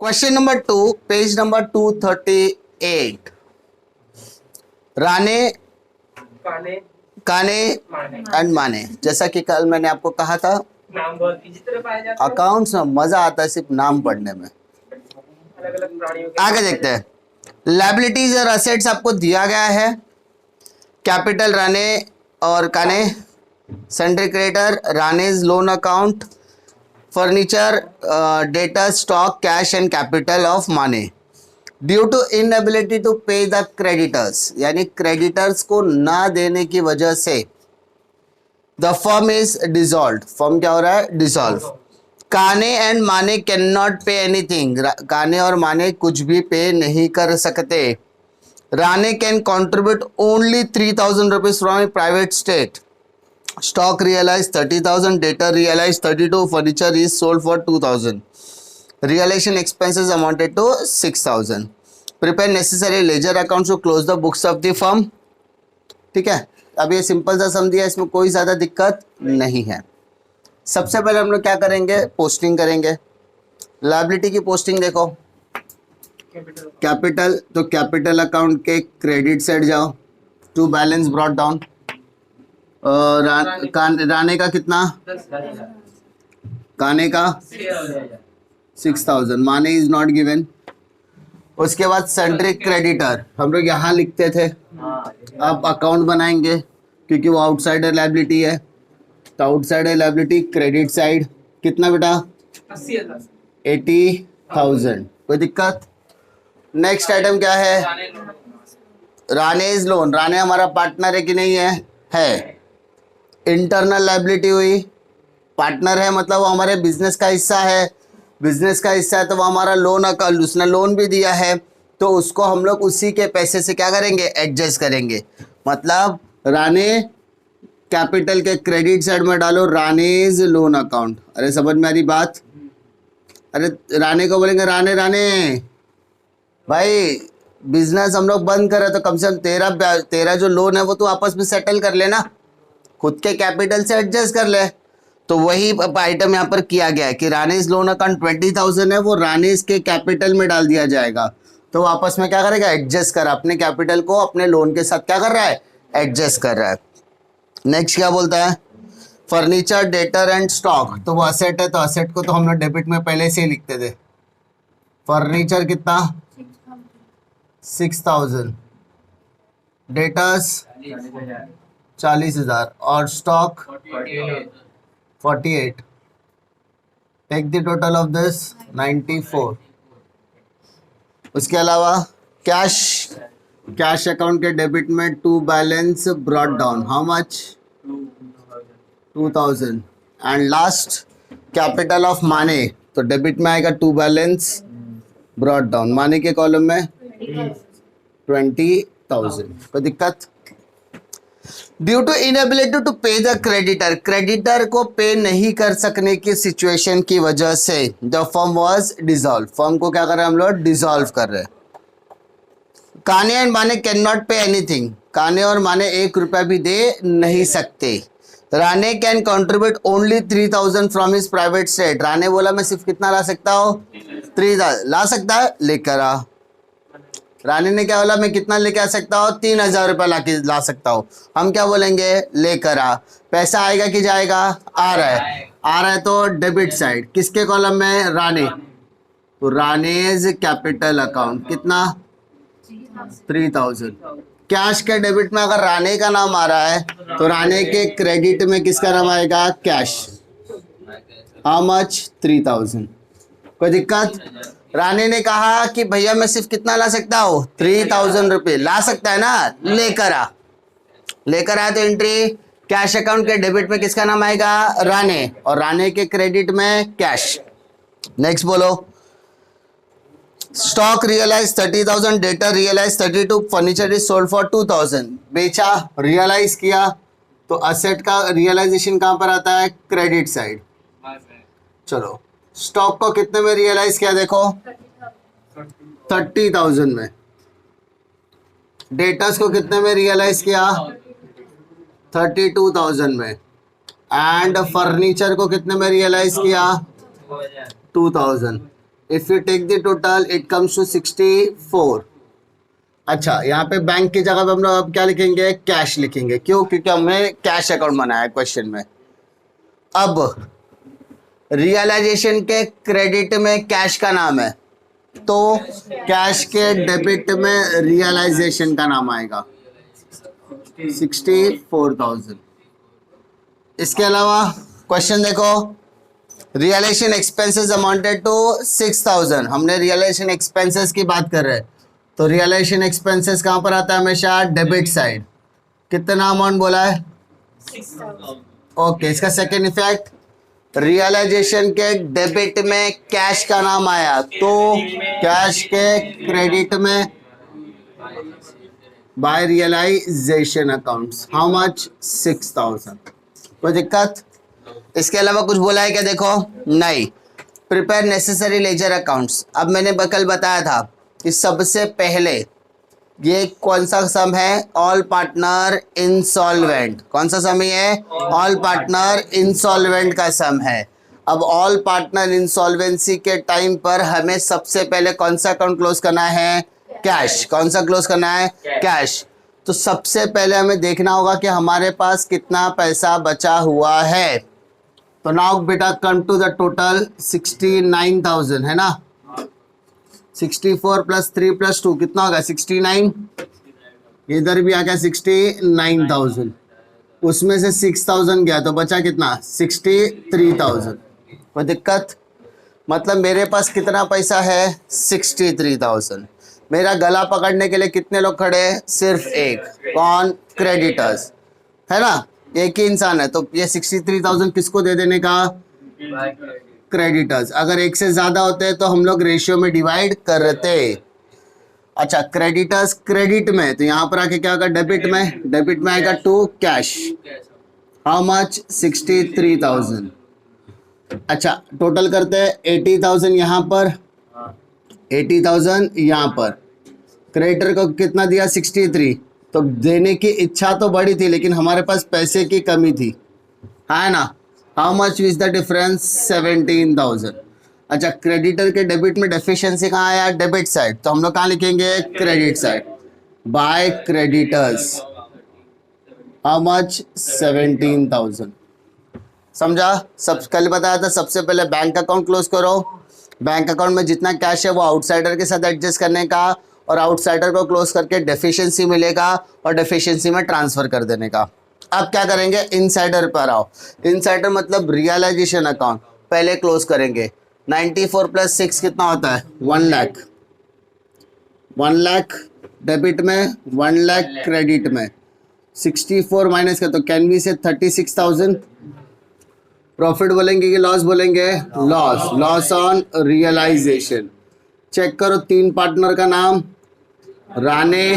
Question number 2, page number 238। Rane, काने, काने माने। एंड माने। जैसा कि कल मैंने आपको कहा था, नाम बहुत इसी तरह पाए जाते हैं। अकाउंट्स में मजा आता है सिर्फ नाम पढ़ने में। अलग अलग प्राणियों के आगे देखते हैं। लायबिलिटीज और असेट्स आपको दिया गया है। कैपिटल राणे और Kane, sundry creditor, Rane's loan account, furniture, debtor, stock, cash and capital of Mane. Due to inability to pay the creditors, यानी क्रेडिटर्स को ना देने की वजह से the firm is dissolve. Firm क्या हो रहा है? डिसॉल्व। काने एंड माने कैन नॉट पे एनीथिंग। काने और माने कुछ भी पे नहीं कर सकते। Rane can contribute only 3000 rupees from a private state. Stock realize 30,000, डेटा realize 32, furniture is sold for 2000, realization expenses amounted to 6000, prepare necessary ledger accounts to close the books of the firm। ठीक है, अब ये सिंपल सा सम दिया, इसमें कोई ज्यादा दिक्कत नहीं है। सबसे पहले हम लोग क्या करेंगे? पोस्टिंग करेंगे। लायबिलिटी की पोस्टिंग देखो, कैपिटल, तो कैपिटल अकाउंट के क्रेडिट साइड जाओ, to balance brought down. Rane का कितना? काने का 6000, माने इज नॉट गिवन। उसके बाद सन्ड्री क्रेडिटर हम लोग यहाँ लिखते थे, अब अकाउंट बनाएंगे क्योंकि वो आउटसाइडर लायबिलिटी है, तो आउटसाइडर लायबिलिटी क्रेडिट साइड कितना बेटा? 80,000। कोई दिक्कत? नेक्स्ट आइटम क्या है? राणेज लोन। राणे हमारा पार्टनर है कि नहीं है? है। इंटरनल लायबिलिटी हुई, पार्टनर है मतलब वो हमारे बिजनेस का हिस्सा है। बिजनेस का हिस्सा है तो वो हमारा लोन, उसने लोन भी दिया है, तो उसको हम लोग उसी के पैसे से क्या करेंगे? एडजस्ट करेंगे। मतलब राणे कैपिटल के क्रेडिट साइड में डालो राणेज लोन अकाउंट। अरे समझ में आ रही बात? अरे राणे को बोलेंगे राणे, राणे भाई बिजनेस हम लोग बंद कर रहे तो कम से कम तेरा जो लोन है वो तो आपस में सेटल कर लेना, खुद के कैपिटल से एडजस्ट कर ले। तो वही आइटम यहाँ पर किया गया है कि राणेज लोन अकाउंट 20,000 है, वो राणेज के कैपिटल में डाल दिया जाएगा, तो आपस में क्या करेगा? एडजस्ट कर, अपने कैपिटल को अपने लोन के साथ क्या कर रहा है? एडजस्ट कर रहा है। नेक्स्ट क्या बोलता है? फर्नीचर, डेटर एंड स्टॉक, तो वो असेट है, तो असेट को तो हम लोग डेबिट में पहले से ही लिखते थे। फर्नीचर कितना? 6000, डेटर्स 40,000 और stock 48। Take the total of this 94। उसके अलावा कैश, कैश अकाउंट के डेबिट में to balance brought down, how much? 2000। And last capital of माने, तो डेबिट में आएगा टू बैलेंस ब्रॉट डाउन, माने के कॉलम में 20,000। कोई दिक्कत? Due to inability to pay the creditor, creditor को पे नहीं कर सकने की सिचुएशन की वजह से the firm was dissolve. Firm को क्या कर रहे हैं हम लोग? डिसॉल्व कर रहे हैं। काने एंड माने कैन नॉट पे एनीथिंग, काने और माने 1 रुपया भी दे नहीं सकते। Rane can contribute only 3000 from his private state. Rane बोला मैं सिर्फ कितना ला सकता हूँ? 3000 ला सकता है, लेकर आ। रानी ने क्या बोला? मैं कितना लेके आ सकता हूँ? 3000 रुपया ला सकता हूँ। हम क्या बोलेंगे? लेकर आ। पैसा आएगा कि जाएगा? आ रहा है। आ रहा है तो डेबिट साइड किसके कॉलम में? राणे। तो राणेज कैपिटल अकाउंट कितना? 3000। कैश के डेबिट में अगर राणे का नाम आ रहा है तो राणे के क्रेडिट में किसका नाम आएगा? कैश। How much? 3000। कोई दिक्कत? राणे ने कहा कि भैया मैं सिर्फ कितना ला सकता हूँ? 3000 रुपये ला सकता है ना? लेकर आ। लेकर आया तो एंट्री कैश अकाउंट के डेबिट में किसका नाम आएगा? राणे, और राणे के क्रेडिट में कैश। नेक्स्ट बोलो। स्टॉक रियलाइज 30,000, डेटा realize 32, furniture is sold for 2000। बेचा, रियलाइज किया, तो असेट का रियलाइजेशन कहां पर आता है? Credit side. चलो स्टॉक को कितने में रियलाइज किया? देखो 30,000 में। डेटर्स को कितने में रियलाइज किया? 32,000 में। एंड फर्नीचर को कितने में रियलाइज किया? 2000। If you take the total it comes to 64। अच्छा, यहाँ पे बैंक की जगह पे हम लोग अब क्या लिखेंगे, कैश लिखेंगे। क्यों? क्योंकि हमें कैश अकाउंट बनाया है क्वेश्चन में। अब रियलाइजेशन के क्रेडिट में कैश का नाम है, तो कैश के डेबिट में रियलाइजेशन का नाम आएगा 64,000। इसके अलावा क्वेश्चन देखो, रियलाइजेशन एक्सपेंसेस अमाउंटेड टू 6,000। हमने रियलाइजेशन एक्सपेंसेस की बात कर रहे हैं, तो रियलाइजेशन एक्सपेंसेस कहां पर आता है? हमेशा डेबिट साइड। कितना अमाउंट बोला है? 6,000। ओके, इसका सेकेंड इफेक्ट, रियलाइजेशन के डेबिट में कैश का नाम आया, तो कैश के क्रेडिट में by realization accounts how much? 6,000। कोई दिक्कत? इसके अलावा कुछ बोला है क्या? देखो, नहीं। Prepare necessary ledger accounts. अब मैंने कल बताया था कि सबसे पहले ये कौन सा सम है? All partner insolvent. कौन सा सम है? ऑल पार्टनर इंसॉल्वेंट का सम है। अब ऑल पार्टनर इंसॉल्वेंसी के टाइम पर हमें सबसे पहले कौन सा अकाउंट क्लोज करना है? कैश। कौन सा क्लोज करना है? कैश। तो सबसे पहले हमें देखना होगा कि हमारे पास कितना पैसा बचा हुआ है। तो नाउ बेटा कम टू द टोटल 69,000 है ना। 64 प्लस 3 प्लस 2 कितना होगा? 69। इधर भी आ गया 69,000, उसमें से 6,000 गया तो बचा कितना? 63,000। कोई दिक्कत? मतलब मेरे पास कितना पैसा है? 63,000। मेरा गला पकड़ने के लिए कितने लोग खड़े हैं? सिर्फ एक। कौन? क्रेडिटर्स, है ना। एक ही इंसान है, तो ये 63,000 किसको दे देने का? क्रेडिटर्स। अगर एक से ज्यादा होते हैं तो हम लोग रेशियो में डिवाइड करते। अच्छा, क्रेडिटर्स क्रेडिट में, तो यहाँ पर आके क्या होगा? डेबिट में। डेबिट में आएगा टू कैश। How much? 63,000। अच्छा, टोटल करते हैं 80,000 यहाँ पर, 80,000 यहाँ पर। क्रेडिटर को कितना दिया? 63। तो देने की इच्छा तो बड़ी थी, लेकिन हमारे पास पैसे की कमी थी, है ना। How much is the difference? 17,000। अच्छा, क्रेडिटर के डेबिट में डेफिशिएंसी कहाँ आया? Debit side. तो हम लोग कहाँ लिखेंगे? Credit side. By creditors how much? 17,000। समझा? सब कल बताया था, सबसे पहले बैंक अकाउंट क्लोज करो। बैंक अकाउंट में जितना कैश है वो आउटसाइडर के साथ एडजस्ट करने का, और आउटसाइडर को क्लोज करके डेफिशिएंसी मिलेगा और डेफिशिएंसी में ट्रांसफर कर देने का। अब क्या करेंगे? इनसाइडर पर आओ। इनसाइडर मतलब रियलाइजेशन अकाउंट पहले क्लोज करेंगे। 94 प्लस 6 कितना होता है? 1 लाख। 1 लाख डेबिट में, 1 लाख क्रेडिट में। 64 माइनस का, तो कैन बी से 36,000। प्रॉफिट बोलेंगे कि लॉस बोलेंगे? Loss. Loss on realization. Check करो, 3 पार्टनर का नाम, राणे,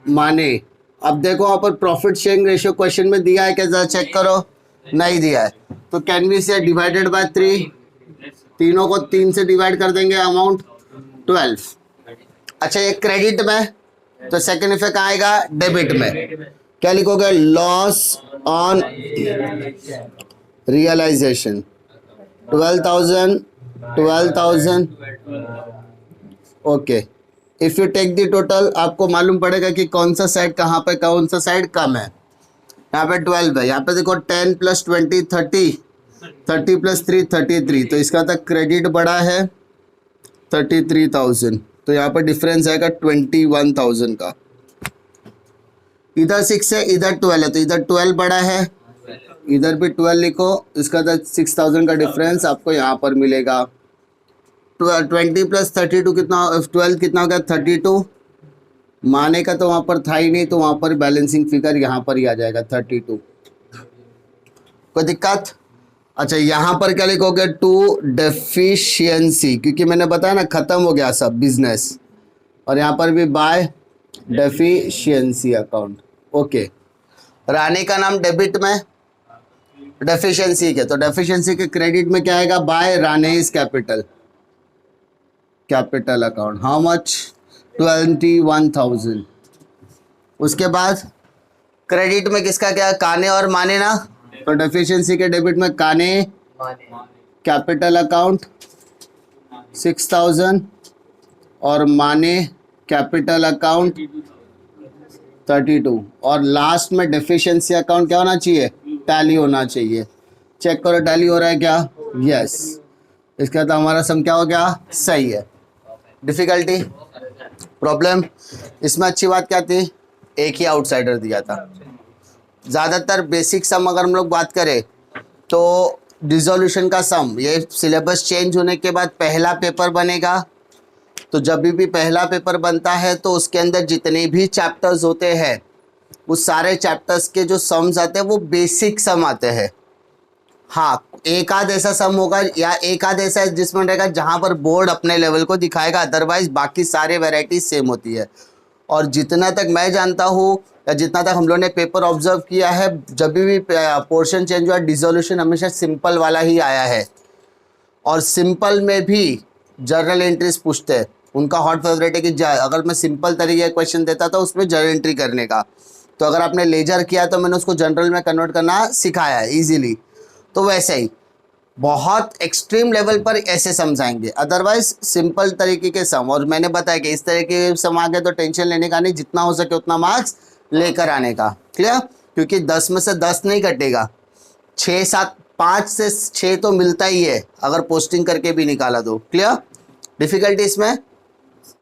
माने। अब देखो वहाँ पर प्रॉफिट शेयरिंग रेशियो क्वेश्चन में दिया है क्या? जरा चेक करो, नहीं दिया है। तो कैन बी से डिवाइडेड बाय 3, तीनों को 3 से डिवाइड कर देंगे, अमाउंट 12। अच्छा, ये क्रेडिट में, तो सेकेंड इफेक्ट आएगा डेबिट में। क्या लिखोगे? Loss on realization 12,000, 12,000। Okay, if you take the total आपको मालूम पड़ेगा कि कौन सा साइड कहाँ पे, कौन सा साइड कम है। यहाँ पे 12 है, यहाँ पे देखो 10 प्लस 20 30, 30 प्लस 3 33, तो इसका तक क्रेडिट बड़ा है 33,000, तो यहाँ पर डिफरेंस आएगा 21,000 का। इधर 6 है, इधर 12 है, तो इधर 12 बड़ा है, इधर भी 12 लिखो, इसका तक 6,000 का डिफरेंस आपको यहाँ पर मिलेगा। 20 प्लस 32 कितना? 12 कितना हो गया? 32। माने का तो वहाँ पर था ही नहीं, तो वहाँ पर बैलेंसिंग फिगर यहाँ पर ही आ जाएगा 32। कोई दिक्कत? अच्छा, यहाँ पर क्या लिखोगे? टू डेफिशिएंसी, क्योंकि मैंने बताया ना खत्म हो गया सब बिजनेस, और यहाँ पर भी बाय डेफिशिएंसी अकाउंट। ओके, रानी का नाम डेबिट में, डेफिशिएंसी के, तो डेफिशिएंसी के क्रेडिट में क्या आएगा? By Rane's capital, capital account. How much? 21,000। उसके बाद क्रेडिट में किसका क्या? काने और माने ना, तो डेफिशिएंसी के डेबिट में काने कैपिटल अकाउंट, 6000 और माने कैपिटल अकाउंट 32 और लास्ट में डेफिशिएंसी अकाउंट क्या होना चाहिए, टैली होना चाहिए। चेक करो टैली हो रहा है क्या, यस। इसका तो हमारा सम क्या हो गया, सही है। डिफिकल्टी प्रॉब्लम इसमें अच्छी बात क्या थी, एक ही आउटसाइडर दिया था। ज़्यादातर बेसिक सम अगर हम लोग बात करें तो डिसोल्यूशन का सम, ये सिलेबस चेंज होने के बाद पहला पेपर बनेगा। तो जब भी पहला पेपर बनता है तो उसके अंदर जितने भी चैप्टर्स होते हैं उस सारे चैप्टर्स के जो सम्स आते हैं वो बेसिक सम आते हैं। हाँ, एक आध ऐसा सम होगा या एक आध ऐसा जिसमें रहेगा जहाँ पर बोर्ड अपने लेवल को दिखाएगा, अदरवाइज बाकी सारे वैरायटी सेम होती है। और जितना तक मैं जानता हूँ या जितना तक हम लोगों ने पेपर ऑब्जर्व किया है, जब भी पोर्शन चेंज हुआ डिसोल्यूशन हमेशा सिंपल वाला ही आया है। और सिंपल में भी जर्नल एंट्रीज पूछते हैं, उनका हॉट फेवरेट है कि अगर मैं सिंपल तरीके का क्वेश्चन देता था उसमें जर्नल एंट्री करने का, तो अगर आपने लेजर किया तो मैंने उसको जनरल में कन्वर्ट करना सिखाया है ईजिली। तो वैसे ही बहुत एक्सट्रीम लेवल पर ऐसे समझाएंगे, अदरवाइज सिंपल तरीके के सम। और मैंने बताया कि इस तरह के सम आ गए तो टेंशन लेने का नहीं, जितना हो सके उतना मार्क्स लेकर आने का, क्लियर। क्योंकि 10 में से 10 नहीं कटेगा, 6 7 5 से 6 तो मिलता ही है अगर पोस्टिंग करके भी निकाला तो, क्लियर। डिफिकल्टी इसमें